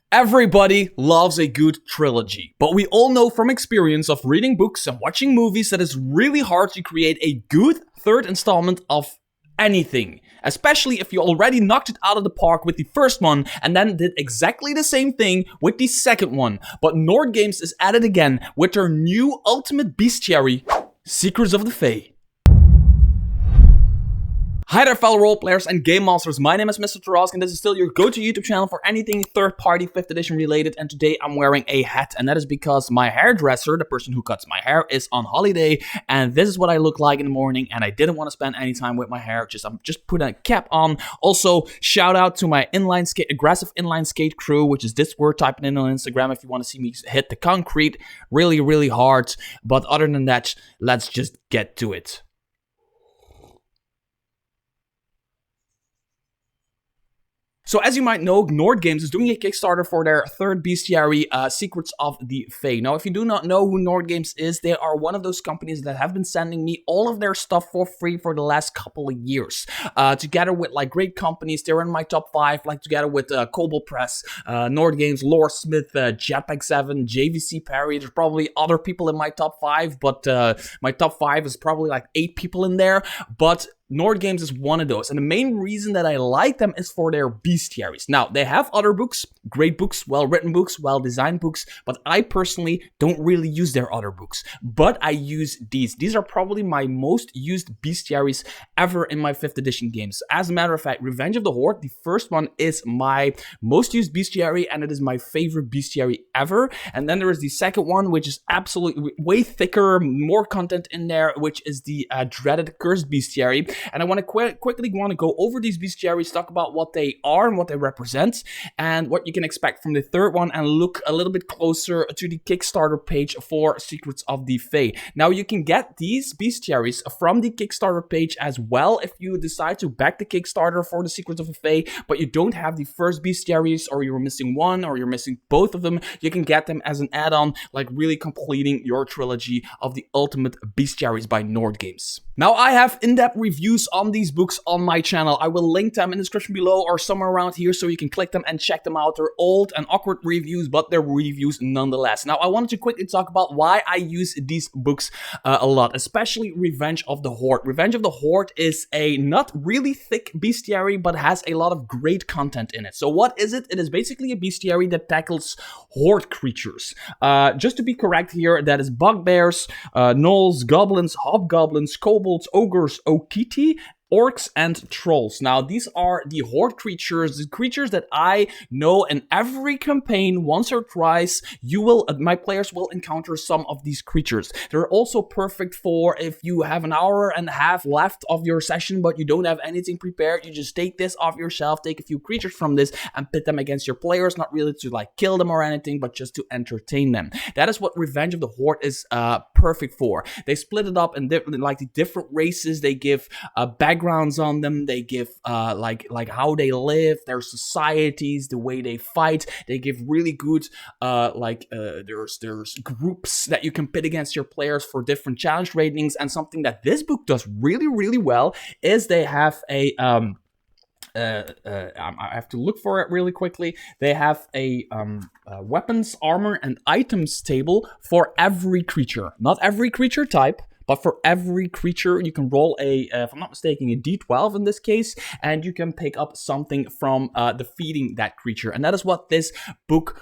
Everybody loves a good trilogy, but we all know from experience of reading books and watching movies that it's really hard to create a good third installment of anything. Especially if you already knocked it out of the park with the first one and then did exactly the same thing with the second one. But Nord Games is at it again with their new ultimate bestiary, Secrets of the Fae. Hi there fellow roleplayers and game monsters, my name is Mr. Tarask and this is still your go-to YouTube channel for anything third-party 5th edition related, and today I'm wearing a hat, and that is because my hairdresser, the person who cuts my hair, is on holiday, and this is what I look like in the morning, and I didn't want to spend any time with my hair, I'm just putting a cap on. Also, shout out to my aggressive inline skate crew, which is this word, type it in on Instagram if you want to see me hit the concrete really hard, but other than that, let's just get to it. So as you might know, Nord Games is doing a Kickstarter for their third bestiary, Secrets of the Fae. Now, if you do not know who Nord Games is, they are one of those companies that have been sending me all of their stuff for free for the last couple of years. Together with like great companies, they're in my top 5, like together with Cobalt Press, Nord Games, Lore Smith, Jetpack 7, JVC Perry. There's probably other people in my top 5, but my top 5 is probably like 8 people in there. But Nord Games is one of those, and the main reason that I like them is for their bestiaries. Now, they have other books, great books, well-written books, well-designed books, but I personally don't really use their other books, but I use these. These are probably my most used bestiaries ever in my 5th edition games. As a matter of fact, Revenge of the Horde, the first one, is my most used bestiary, and it is my favorite bestiary ever. And then there is the second one, which is absolutely way thicker, more content in there, which is the dreaded Cursed Bestiary. And I want to quickly go over these bestiaries, talk about what they are and what they represent, and what you can expect from the third one, and look a little bit closer to the Kickstarter page for Secrets of the Fae. Now, you can get these bestiaries from the Kickstarter page as well if you decide to back the Kickstarter for the Secrets of the Fae, but you don't have the first bestiaries, or you're missing one, or you're missing both of them. You can get them as an add-on, like really completing your trilogy of the ultimate bestiaries by Nord Games. Now, I have in-depth reviews on these books on my channel. I will link them in the description below or somewhere around here so you can click them and check them out. They're old and awkward reviews, but they're reviews nonetheless. Now, I wanted to quickly talk about why I use these books a lot, especially Revenge of the Horde. Revenge of the Horde is a not really thick bestiary, but has a lot of great content in it. So what is it? It is basically a bestiary that tackles horde creatures. Just to be correct here, that is bugbears, gnolls, goblins, hobgoblins, kobolds, ogres, okiti, orcs, and trolls. Now, these are the horde creatures, the creatures that I know in every campaign, once or twice, my players will encounter some of these creatures. They're also perfect for if you have an hour and a half left of your session, but you don't have anything prepared. You just take this off your shelf, take a few creatures from this, and pit them against your players, not really to like kill them or anything, but just to entertain them. That is what Revenge of the Horde is perfect for. They split it up in like the different races. They give backgrounds on them. They give like how they live, their societies, the way they fight. They give really good there's groups that you can pit against your players for different challenge ratings. And something that this book does really well is they have a I have to look for it really quickly. They have a weapons, armor, and items table for every creature. Not every creature type, but for every creature, you can roll if I'm not mistaken, a d12 in this case, and you can pick up something from defeating that creature. And that is what this book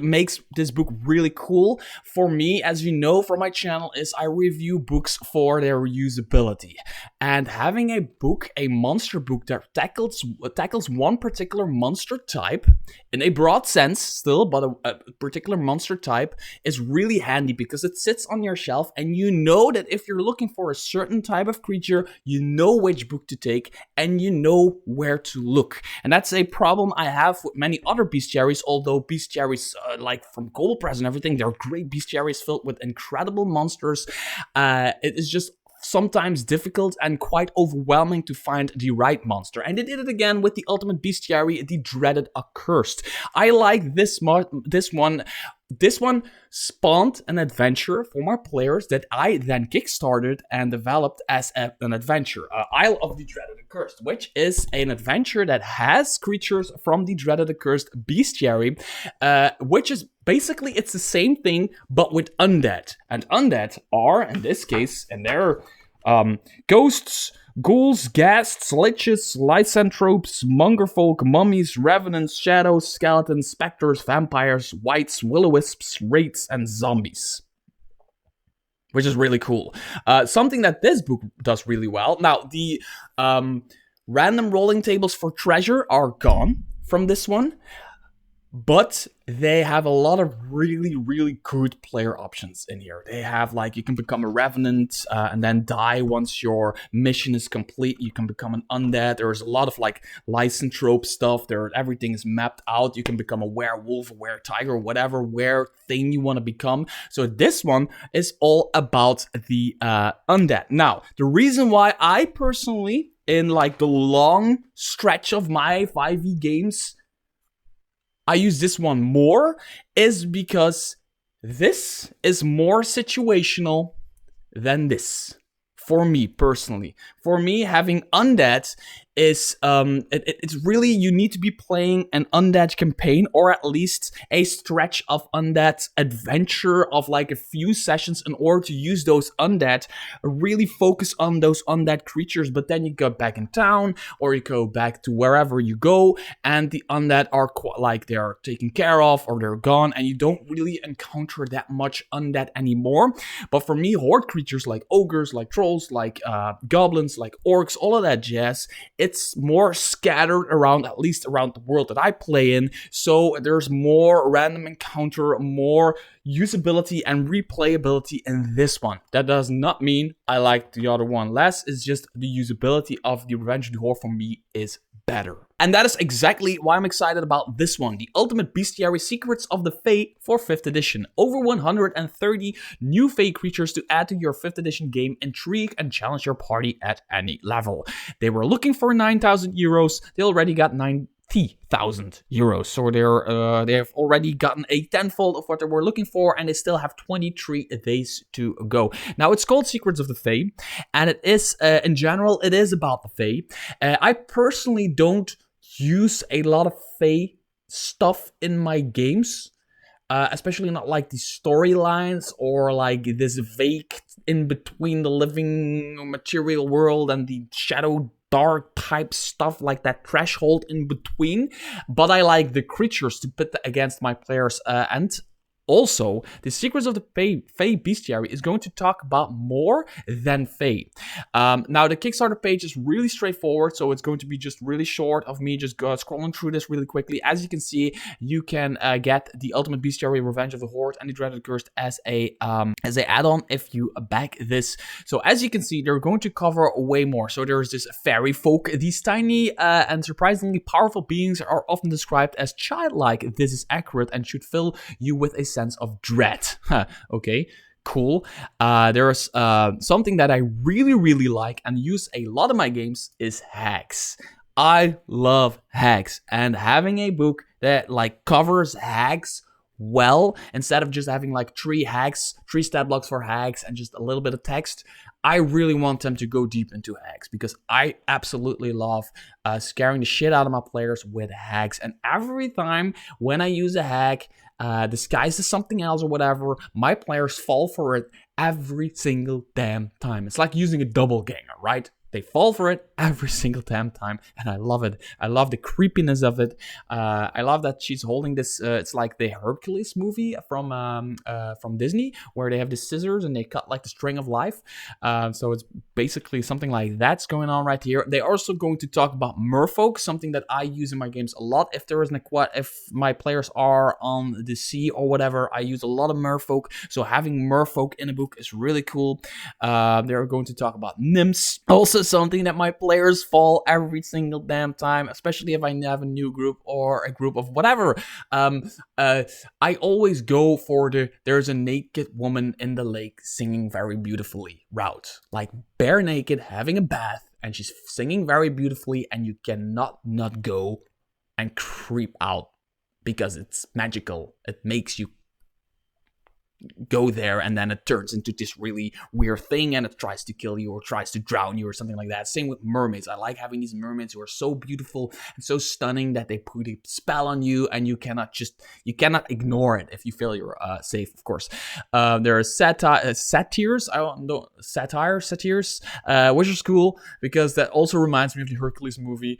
makes this book really cool for me. As you know from my channel, is I review books for their reusability, and having a book, a monster book that tackles one particular monster type in a broad sense still, but a particular monster type is really handy because it sits on your shelf, and you know that if you're looking for a certain type of creature, you know which book to take and you know where to look. And that's a problem I have with many other bestiaries, although bestiaries like from Cobalt Press and everything, they're great bestiaries filled with incredible monsters. It is just sometimes difficult and quite overwhelming to find the right monster. And they did it again with the ultimate bestiary, the dreaded Accursed. I like this one this one spawned an adventure for my players that I then kickstarted and developed as an adventure, Isle of the Dreaded Accursed, which is an adventure that has creatures from the Dreaded Accursed Bestiary, which is basically, it's the same thing, but with undead. And undead are, in this case, and they're ghosts, ghouls, ghasts, liches, lycanthropes, mongerfolk, mummies, revenants, shadows, skeletons, specters, vampires, wights, will-o-wisps, wraiths, and zombies. Which is really cool. Something that this book does really well. Now, the random rolling tables for treasure are gone from this one. But they have a lot of really, really good player options in here. They have, like, you can become a revenant and then die once your mission is complete. You can become an undead. There's a lot of, like, lycanthrope stuff. Everything is mapped out. You can become a werewolf, a were-tiger, whatever were thing you want to become. So this one is all about the undead. Now, the reason why I personally, in, like, the long stretch of my 5e games, I use this one more is because this is more situational than this. For me, personally. For me, having undead is, it's really, you need to be playing an undead campaign, or at least a stretch of undead adventure of like a few sessions in order to use those undead, really focus on those undead creatures, but then you go back in town, or you go back to wherever you go, and the undead are like, they're taken care of, or they're gone, and you don't really encounter that much undead anymore. But for me, horde creatures like ogres, like trolls, like goblins, like orcs, all of that jazz, it's more scattered around, at least around the world that I play in, so there's more random encounter, more usability and replayability in this one. That does not mean I like the other one less, it's just the usability of the Revenge of the Horde for me is better. And that is exactly why I'm excited about this one, the Ultimate Bestiary Secrets of the Fae for 5th edition. Over 130 new Fae creatures to add to your 5th edition game, intrigue and challenge your party at any level. They were looking for 9,000 euros, they already got 90,000 euros. So they have already gotten a tenfold of what they were looking for, and they still have 23 days to go. Now, it's called Secrets of the Fae, and it is, in general, it is about the Fae. I personally don't use a lot of Fae stuff in my games, especially not like the storylines or like this vague in between the living material world and the shadow dark type stuff, like that threshold in between. But I like the creatures to put against my players, and also, the Secrets of the Fae Bestiary is going to talk about more than Fae. Now, the Kickstarter page is really straightforward, so it's going to be just really short of me just scrolling through this really quickly. As you can see, you can get the Ultimate Bestiary Revenge of the Horde and the Dreaded Accursed as a add-on if you back this. So as you can see, they're going to cover way more. So there's this fairy folk. These tiny and surprisingly powerful beings are often described as childlike. This is accurate and should fill you with a sense of dread. Okay, cool. There's something that I really like and use a lot in my games is hags. I love hags, and having a book that like covers hags well, instead of just having like 3 stat blocks for hags and just a little bit of text, I really want them to go deep into hags, because I absolutely love scaring the shit out of my players with hags. And every time when I use a hag disguised as something else or whatever, my players fall for it every single damn time. It's like using a double ganger, right? They fall for it every single damn time, and I love it. I love the creepiness of it. I love that she's holding this. It's like the Hercules movie from Disney, where they have the scissors and they cut like the string of life. So it's basically something like that's going on right here. They're also going to talk about merfolk, something that I use in my games a lot. If there is if my players are on the sea or whatever, I use a lot of merfolk. So having merfolk in a book is really cool. They're going to talk about nymphs, also something that my players fall every single damn time, especially if I have a new group or a group of whatever. I always go for there's a naked woman in the lake singing very beautifully route, like bare naked, having a bath, and she's singing very beautifully, and you cannot not go and creep out because it's magical. It makes you go there, and then it turns into this really weird thing, and it tries to kill you or tries to drown you or something like that. Same with mermaids. I like having these mermaids who are so beautiful and so stunning that they put a spell on you, and you cannot ignore it if you feel you're safe, of course. There are satyrs, I don't know, satyrs, which is cool because that also reminds me of the Hercules movie,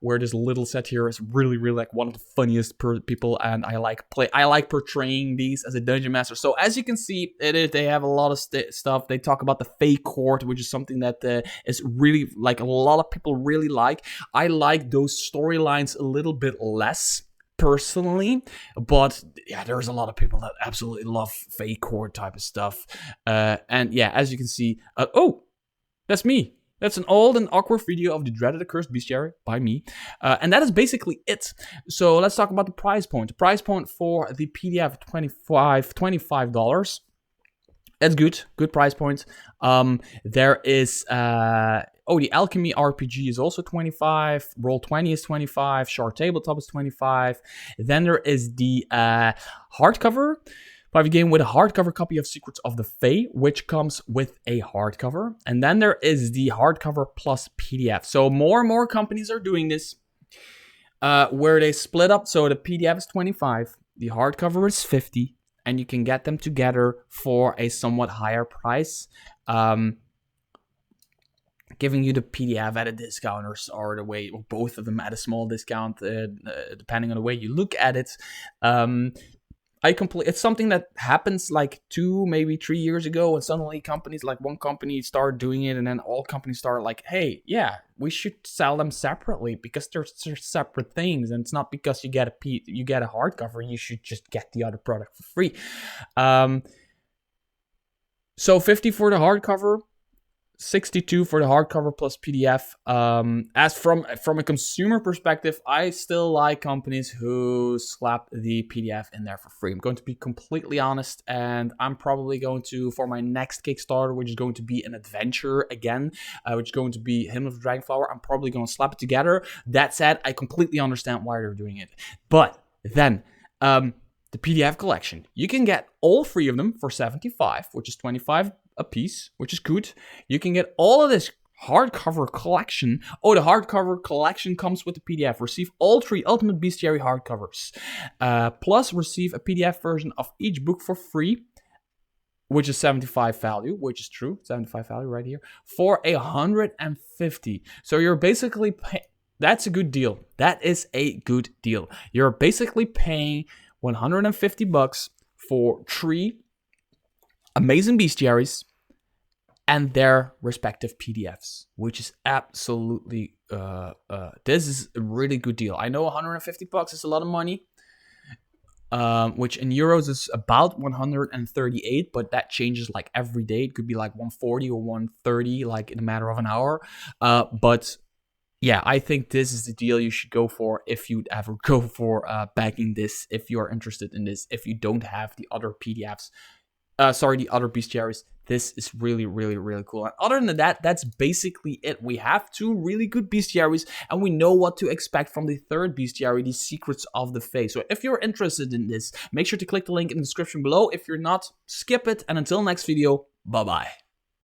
where this little satyr is really, really like one of the funniest people, and I like portraying these as a dungeon master. So as you can see, they have a lot of stuff. They talk about the Fey Court, which is something that is really like a lot of people really like. I like those storylines a little bit less personally, but yeah, there's a lot of people that absolutely love Fey Court type of stuff. And yeah, as you can see, oh, that's me. That's an old and awkward video of the Dreaded Accursed Bestiary by me. And that is basically it. So let's talk about the price point. The price point for the PDF, $25. That's good. Good price point. There is... the Alchemy RPG is also 25. Roll20 is 25. Shard Tabletop is 25. Then there is the hardcover. 5 game with a hardcover copy of Secrets of the Fae, which comes with a hardcover. And then there is the hardcover plus PDF. So more and more companies are doing this, where they split up. So the PDF is 25, the hardcover is 50, and you can get them together for a somewhat higher price. Giving you the PDF at a discount or the way, or both of them at a small discount, depending on the way you look at it. It's something that happens like 2, maybe 3 years ago, and suddenly companies, like one company started doing it, and then all companies started like, hey, yeah, we should sell them separately because they're separate things, and it's not because you get a hardcover, you should just get the other product for free. So 50 for the hardcover, 62 for the hardcover plus PDF. As from a consumer perspective, I still like companies who slap the PDF in there for free. I'm going to be completely honest, and I'm probably going to, for my next Kickstarter, which is going to be an adventure again, which is going to be Hymn of the Dragonflower, I'm probably going to slap it together. That said, I completely understand why they're doing it. But then, the PDF collection, you can get all 3 of them for 75, which is 25 a piece, which is good. You can get all of this hardcover collection. Oh, the hardcover collection comes with the PDF. Receive all 3 Ultimate Bestiary hardcovers. Plus, receive a PDF version of each book for free, which is 75 value, which is true. 75 value right here. For 150. So you're basically that's a good deal. That is a good deal. You're basically paying $150 for 3 amazing bestiaries and their respective PDFs, which is absolutely, this is a really good deal. I know $150 is a lot of money, which in euros is about 138, but that changes like every day. It could be like 140 or 130, like in a matter of an hour. But yeah, I think this is the deal you should go for if you'd ever go for backing this, if you're interested in this, if you don't have the other PDFs. The other bestiaries. This is really, really, really cool. And other than that, that's basically it. We have 2 really good bestiaries, and we know what to expect from the 3rd bestiary, the Secrets of the Fae. So if you're interested in this, make sure to click the link in the description below. If you're not, skip it. And until next video, bye-bye.